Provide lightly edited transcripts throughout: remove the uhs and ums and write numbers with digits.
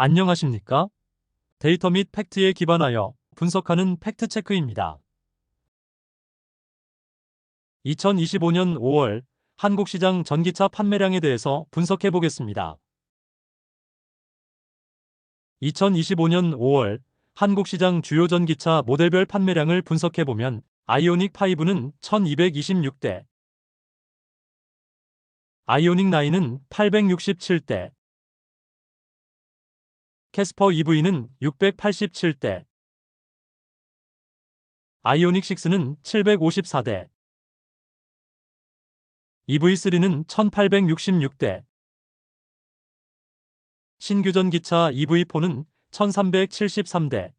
안녕하십니까? 데이터 및 팩트에 기반하여 분석하는 팩트체크입니다. 2025년 5월 한국시장 전기차 판매량에 대해서 분석해 보겠습니다. 2025년 5월 한국시장 주요 전기차 모델별 판매량을 분석해 보면 아이오닉 5는 1226대, 아이오닉 9은 867대, 캐스퍼 EV는 687대, 아이오닉 6는 754대, EV3는 1866대, 신규 전기차 EV4는 1373대,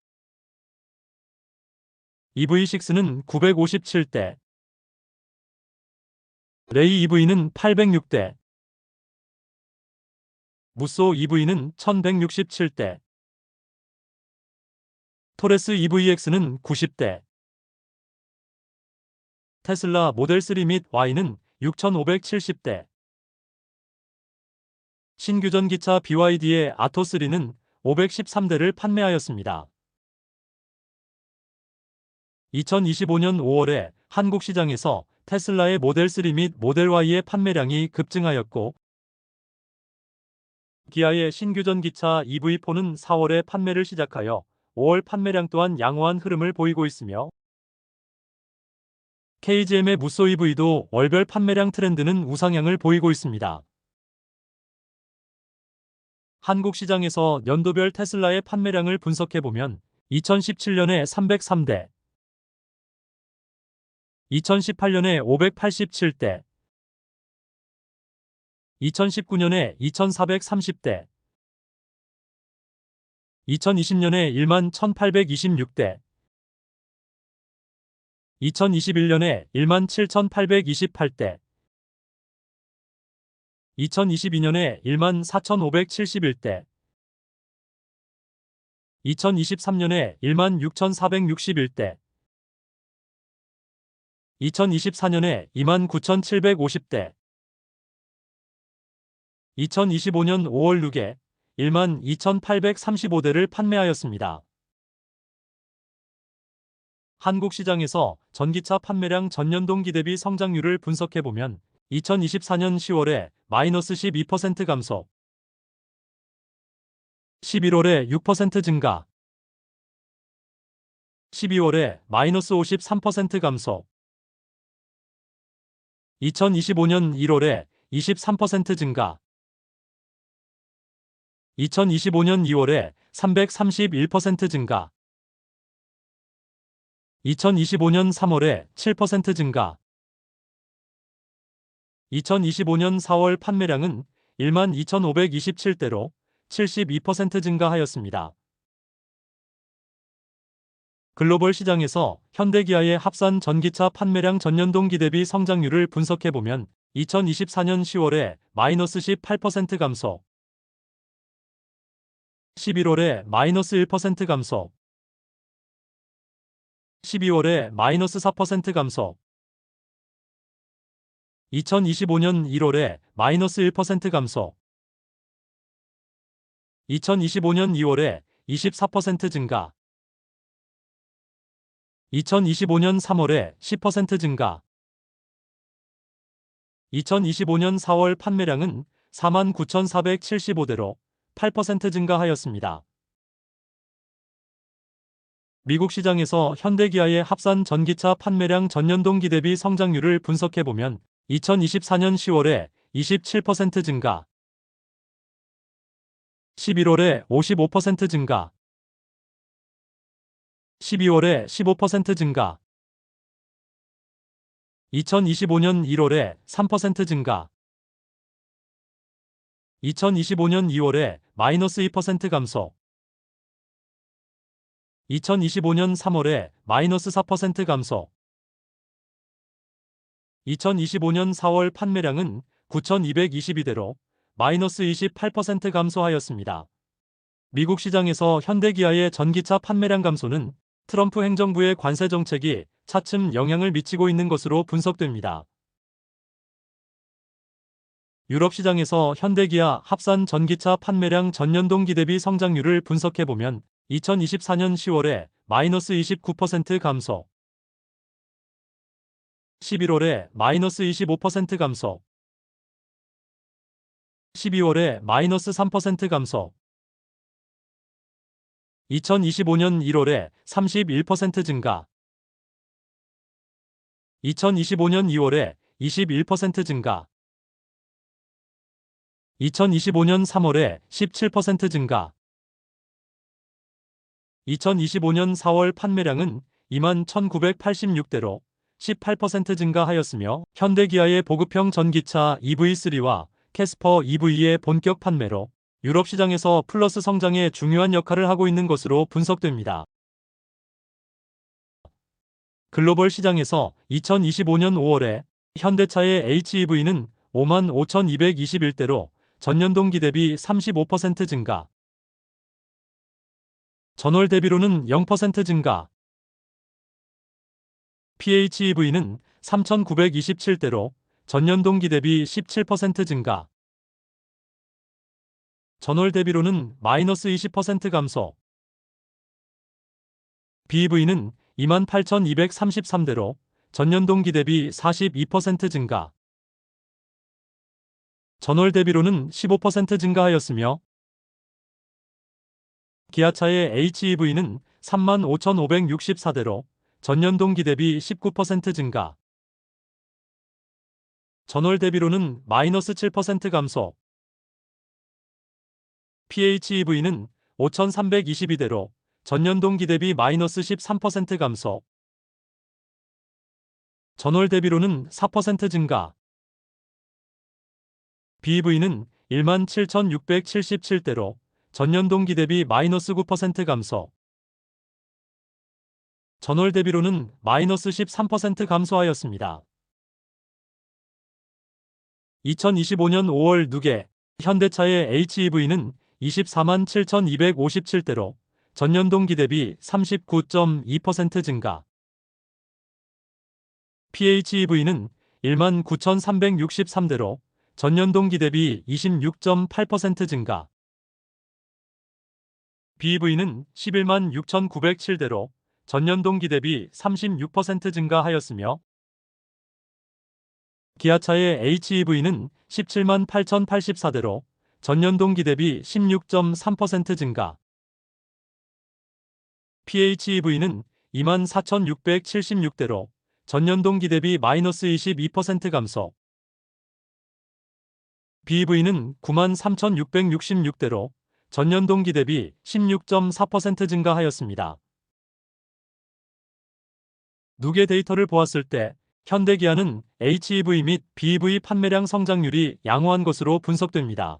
EV6는 957대, 레이 EV는 806대, 무쏘 EV는 1167대, 토레스 EVX는 90대, 테슬라 모델 3 및 Y는 6570대, 신규 전기차 BYD의 아토3는 513대를 판매하였습니다. 2025년 5월에 한국 시장에서 테슬라의 모델 3 및 모델 Y의 판매량이 급증하였고, 기아의 신규 전기차 EV4는 4월에 판매를 시작하여 5월 판매량 또한 양호한 흐름을 보이고 있으며, KGM의 무쏘 EV도 월별 판매량 트렌드는 우상향을 보이고 있습니다. 한국 시장에서 연도별 테슬라의 판매량을 분석해보면 2017년에 303대, 2018년에 587대, 2019년에 2430대, 2020년에 11,826대, 2021년에 17,828대, 2022년에 14,571대, 2023년에 16,461대, 2024년에 29,750대, 2025년 5월 6에 12,835대를 판매하였습니다. 한국 시장에서 전기차 판매량 전년 동기 대비 성장률을 분석해보면 2024년 10월에 마이너스 12% 감소, 11월에 6% 증가, 12월에 마이너스 53% 감소, 2025년 1월에 23% 증가, 2025년 2월에 331% 증가, 2025년 3월에 7% 증가, 2025년 4월 판매량은 12,527대로 72% 증가하였습니다. 글로벌 시장에서 현대기아의 합산 전기차 판매량 전년 동기 대비 성장률을 분석해보면 2024년 10월에 마이너스 18% 감소, 11월에 마이너스 1% 감소, 12월에 마이너스 4% 감소, 2025년 1월에 마이너스 1% 감소, 2025년 2월에 24% 증가, 2025년 3월에 10% 증가, 2025년 4월 판매량은 49,475대로 8% 증가하였습니다. 미국 시장에서 현대기아의 합산 전기차 판매량 전년 동기 대비 성장률을 분석해보면 2024년 10월에 27% 증가, 11월에 55% 증가, 12월에 15% 증가, 2025년 1월에 3% 증가, 2025년 2월에 마이너스 2% 감소, 2025년 3월에 마이너스 4% 감소, 2025년 4월 판매량은 9,222대로 마이너스 28% 감소하였습니다. 미국 시장에서 현대기아의 전기차 판매량 감소는 트럼프 행정부의 관세 정책이 차츰 영향을 미치고 있는 것으로 분석됩니다. 유럽 시장에서 현대기아 합산 전기차 판매량 전년동 기대비 성장률을 분석해보면 2024년 10월에 마이너스 29% 감소, 11월에 마이너스 25% 감소, 12월에 마이너스 3% 감소, 2025년 1월에 31% 증가, 2025년 2월에 21% 증가, 2025년 3월에 17% 증가, 2025년 4월 판매량은 21,986대로 18% 증가하였으며 현대기아의 보급형 전기차 EV3와 캐스퍼 EV의 본격 판매로 유럽 시장에서 플러스 성장에 중요한 역할을 하고 있는 것으로 분석됩니다. 글로벌 시장에서 2025년 5월에 현대차의 HEV는 55,221대로 전년동기 대비 35% 증가, 전월 대비로는 0% 증가, PHEV는 3,927대로 전년동기 대비 17% 증가, 전월 대비로는 마이너스 20% 감소, BEV는 28,233대로 전년동기 대비 42% 증가, 전월 대비로는 15% 증가하였으며 기아차의 HEV는 35,564대로 전년동기 대비 19% 증가, 전월 대비로는 마이너스 7% 감소, PHEV는 5,322대로 전년동기 대비 마이너스 13% 감소, 전월 대비로는 4% 증가, BEV는 17,677대로 전년동기 대비 마이너스 9% 감소, 전월 대비로는 마이너스 13% 감소하였습니다. 2025년 5월 누계 현대차의 HEV는 24만 7,257대로 전년동기 대비 39.2% 증가, PHEV는 1만 9,363대로 전년동기 대비 26.8% 증가, BEV는 11만 6,907대로 전년동기 대비 36% 증가하였으며 기아차의 HEV는 17만 8,084대로 전년동기 대비 16.3% 증가, PHEV는 2만 4,676대로 전년동기 대비 마이너스 22% 감소, BEV는 9만 3,666대로 전년동기 대비 16.4% 증가하였습니다. 누계 데이터를 보았을 때 현대기아는 HEV 및 BEV 판매량 성장률이 양호한 것으로 분석됩니다.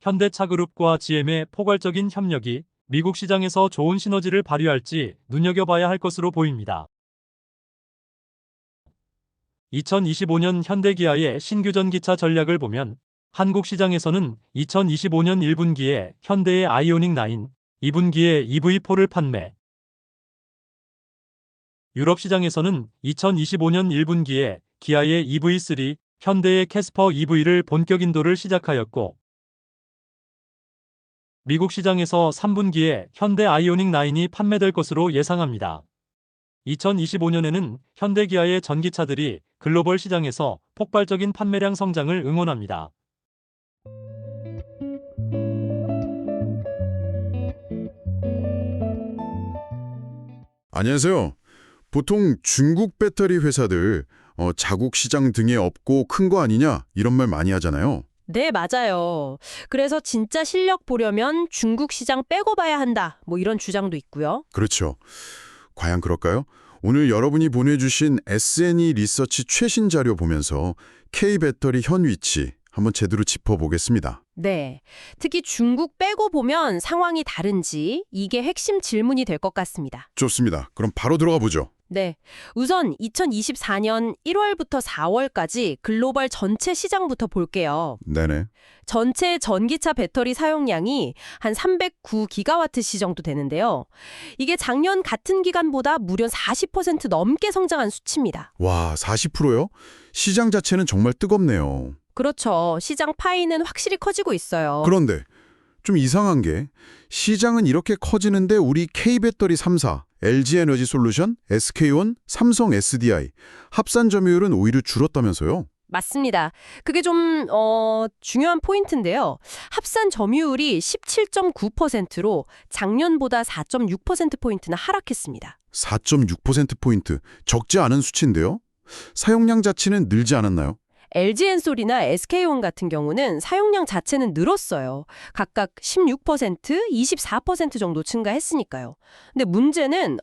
현대차그룹과 GM의 포괄적인 협력이 미국 시장에서 좋은 시너지를 발휘할지 눈여겨봐야 할 것으로 보입니다. 2025년 현대기아의 신규 전기차 전략을 보면 한국 시장에서는 2025년 1분기에 현대의 아이오닉 9, 2분기에 EV4를 판매, 유럽 시장에서는 2025년 1분기에 기아의 EV3, 현대의 캐스퍼 EV를 본격 인도를 시작하였고 미국 시장에서 3분기에 현대 아이오닉 9이 판매될 것으로 예상합니다. 2025년에는 현대기아의 전기차들이 글로벌 시장에서 폭발적인 판매량 성장을 응원합니다. 안녕하세요. 보통 중국 배터리 회사들 자국 시장 등에 없고 큰 거 아니냐 이런 말 많이 하잖아요. 네, 맞아요. 그래서 진짜 실력 보려면 중국 시장 빼고 봐야 한다. 뭐 이런 주장도 있고요. 그렇죠. 과연 그럴까요? 오늘 여러분이 보내주신 SNE 리서치 최신 자료 보면서 K배터리 현 위치 한번 제대로 짚어보겠습니다. 네. 특히 중국 빼고 보면 상황이 다른지 이게 핵심 질문이 될 것 같습니다. 좋습니다. 그럼 바로 들어가 보죠. 네. 우선 2024년 1월부터 4월까지 글로벌 전체 시장부터 볼게요. 네네. 전체 전기차 배터리 사용량이 한 309기가와트시 정도 되는데요. 이게 작년 같은 기간보다 무려 40% 넘게 성장한 수치입니다. 와, 40%요? 시장 자체는 정말 뜨겁네요. 그렇죠. 시장 파이는 확실히 커지고 있어요. 그런데 좀 이상한 게 시장은 이렇게 커지는데 우리 K배터리 3사, LG에너지솔루션, SK온, 삼성 SDI 합산 점유율은 오히려 줄었다면서요? 맞습니다. 그게 좀 중요한 포인트인데요. 합산 점유율이 17.9%로 작년보다 4.6%포인트나 하락했습니다. 4.6%포인트, 적지 않은 수치인데요? 사용량 자체는 늘지 않았나요? LG엔솔이나 SK온 같은 경우는 사용량 자체는 늘었어요. 각각 16%, 24% 정도 증가했으니까요. 근데 문제는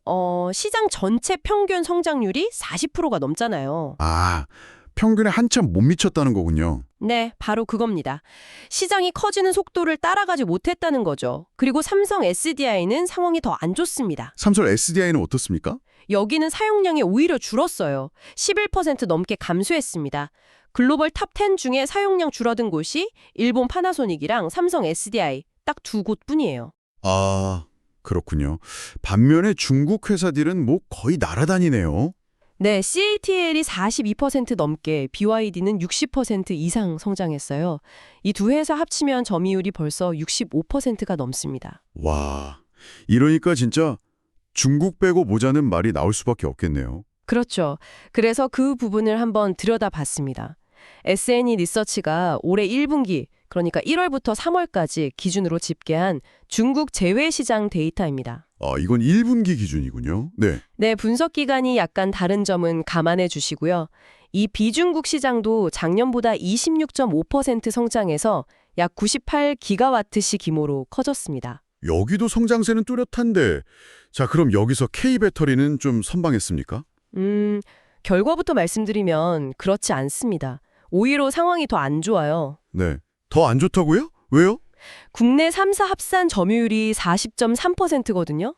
시장 전체 평균 성장률이 40%가 넘잖아요. 아, 평균에 한참 못 미쳤다는 거군요. 네, 바로 그겁니다. 시장이 커지는 속도를 따라가지 못했다는 거죠. 그리고 삼성 SDI는 상황이 더 안 좋습니다. 삼성 SDI는 어떻습니까? 여기는 사용량이 오히려 줄었어요. 11% 넘게 감소했습니다. 글로벌 탑 10 중에 사용량 줄어든 곳이 일본 파나소닉이랑 삼성 SDI 딱 두 곳뿐이에요. 아, 그렇군요. 반면에 중국 회사들은 뭐 거의 날아다니네요. 네, CATL이 42% 넘게, BYD는 60% 이상 성장했어요. 이 두 회사 합치면 점유율이 벌써 65%가 넘습니다. 와, 이러니까 진짜 중국 빼고 모자는 말이 나올 수밖에 없겠네요. 그렇죠. 그래서 그 부분을 한번 들여다봤습니다. S&E 리서치가 올해 1분기, 그러니까 1월부터 3월까지 기준으로 집계한 중국 제외 시장 데이터입니다. 이건 1분기 기준이군요. 네. 네, 분석 기간이 약간 다른 점은 감안해 주시고요. 이 비중국 시장도 작년보다 26.5% 성장해서 약 98기가와트시 규모로 커졌습니다. 여기도 성장세는 뚜렷한데, 자, 그럼 여기서 K배터리는 좀 선방했습니까? 결과부터 말씀드리면 그렇지 않습니다. 오히려 상황이 더 안 좋아요. 네. 더 안 좋다고요? 왜요? 국내 3사 합산 점유율이 40.3%거든요.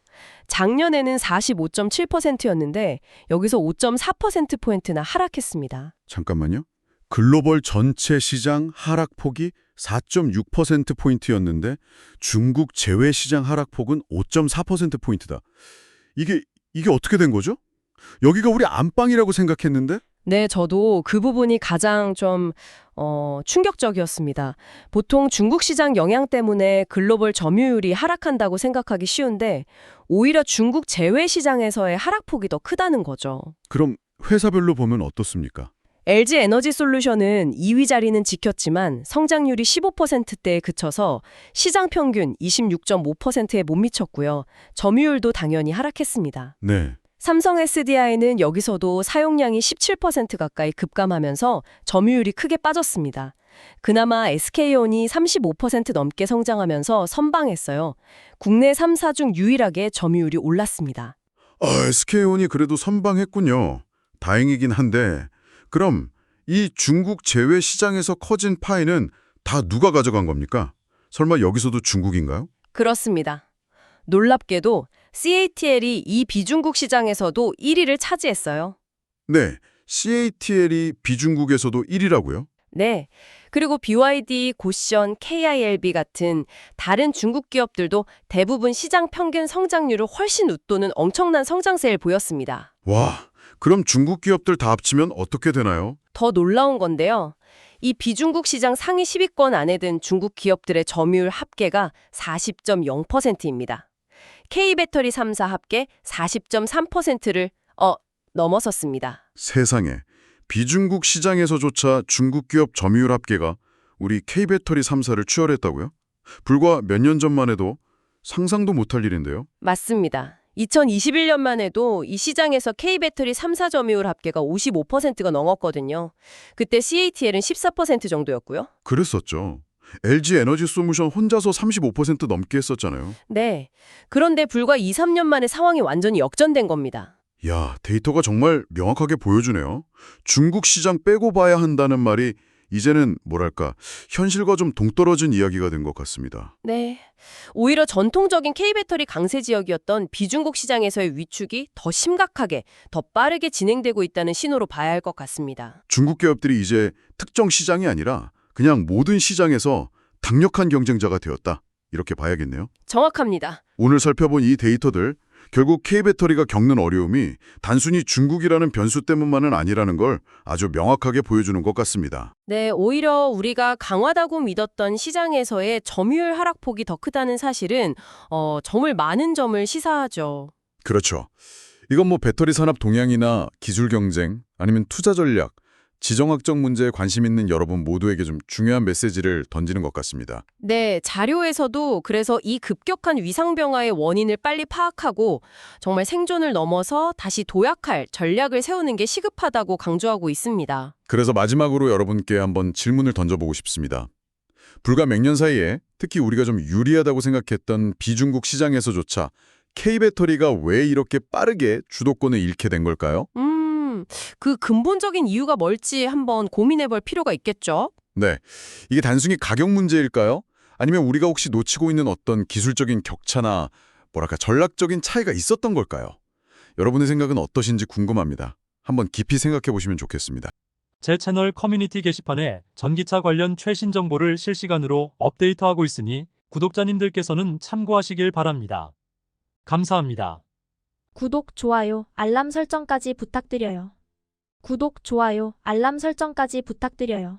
작년에는 45.7%였는데 여기서 5.4%포인트나 하락했습니다. 잠깐만요. 글로벌 전체 시장 하락폭이 4.6%포인트였는데 중국 제외 시장 하락폭은 5.4%포인트다. 이게 어떻게 된 거죠? 여기가 우리 안방이라고 생각했는데? 네, 저도 그 부분이 가장 좀 충격적이었습니다. 보통 중국 시장 영향 때문에 글로벌 점유율이 하락한다고 생각하기 쉬운데 오히려 중국 제외 시장에서의 하락폭이 더 크다는 거죠. 그럼 회사별로 보면 어떻습니까? LG 에너지 솔루션은 2위 자리는 지켰지만 성장률이 15%대에 그쳐서 시장 평균 26.5%에 못 미쳤고요. 점유율도 당연히 하락했습니다. 네. 삼성 SDI는 여기서도 사용량이 17% 가까이 급감하면서 점유율이 크게 빠졌습니다. 그나마 SK온이 35% 넘게 성장하면서 선방했어요. 국내 3사 중 유일하게 점유율이 올랐습니다. SK온이 그래도 선방했군요. 다행이긴 한데 그럼 이 중국 제외 시장에서 커진 파이는 다 누가 가져간 겁니까? 설마 여기서도 중국인가요? 그렇습니다. 놀랍게도 CATL이 이 비중국 시장에서도 1위를 차지했어요. 네, CATL이 비중국에서도 1위라고요? 네. 그리고 BYD, 고션, KILB 같은 다른 중국 기업들도 대부분 시장 평균 성장률을 훨씬 웃도는 엄청난 성장세를 보였습니다. 와, 그럼 중국 기업들 다 합치면 어떻게 되나요? 더 놀라운 건데요. 이 비중국 시장 상위 10위권 안에 든 중국 기업들의 점유율 합계가 40.0%입니다. K배터리 3사 합계 40.3%를 넘어섰습니다. 세상에, 비중국 시장에서조차 중국 기업 점유율 합계가 우리 K배터리 3사를 추월했다고요? 불과 몇 년 전만 해도 상상도 못할 일인데요. 맞습니다. 2021년만 해도 이 시장에서 K배터리 3사 점유율 합계가 55%가 넘었거든요. 그때 CATL은 14% 정도였고요. 그랬었죠. LG 에너지 솔루션 혼자서 35% 넘게 했었잖아요. 네. 그런데 불과 2, 3년 만에 상황이 완전히 역전된 겁니다. 야, 데이터가 정말 명확하게 보여주네요. 중국 시장 빼고 봐야 한다는 말이 이제는 뭐랄까 현실과 좀 동떨어진 이야기가 된 것 같습니다. 네. 오히려 전통적인 K배터리 강세 지역이었던 비중국 시장에서의 위축이 더 심각하게, 더 빠르게 진행되고 있다는 신호로 봐야 할 것 같습니다. 중국 기업들이 이제 특정 시장이 아니라 그냥 모든 시장에서 강력한 경쟁자가 되었다. 이렇게 봐야겠네요. 정확합니다. 오늘 살펴본 이 데이터들, 결국 K배터리가 겪는 어려움이 단순히 중국이라는 변수 때문만은 아니라는 걸 아주 명확하게 보여주는 것 같습니다. 네, 오히려 우리가 강하다고 믿었던 시장에서의 점유율 하락폭이 더 크다는 사실은 정말 많은 점을 시사하죠. 그렇죠. 이건 뭐 배터리 산업 동향이나 기술 경쟁, 아니면 투자 전략, 지정학적 문제에 관심 있는 여러분 모두에게 좀 중요한 메시지를 던지는 것 같습니다. 네, 자료에서도 그래서 이 급격한 위상병화의 원인을 빨리 파악하고 정말 생존을 넘어서 다시 도약할 전략을 세우는 게 시급하다고 강조하고 있습니다. 그래서 마지막으로 여러분께 한번 질문을 던져보고 싶습니다. 불과 몇 년 사이에 특히 우리가 좀 유리하다고 생각했던 비중국 시장에서조차 K배터리가 왜 이렇게 빠르게 주도권을 잃게 된 걸까요? 그 근본적인 이유가 뭘지 한번 고민해 볼 필요가 있겠죠? 네, 이게 단순히 가격 문제일까요? 아니면 우리가 혹시 놓치고 있는 어떤 기술적인 격차나 뭐랄까 전략적인 차이가 있었던 걸까요? 여러분의 생각은 어떠신지 궁금합니다. 한번 깊이 생각해 보시면 좋겠습니다. 제 채널 커뮤니티 게시판에 전기차 관련 최신 정보를 실시간으로 업데이트하고 있으니 구독자님들께서는 참고하시길 바랍니다. 감사합니다. 구독, 좋아요, 알람 설정까지 부탁드려요. 구독, 좋아요, 알람 설정까지 부탁드려요.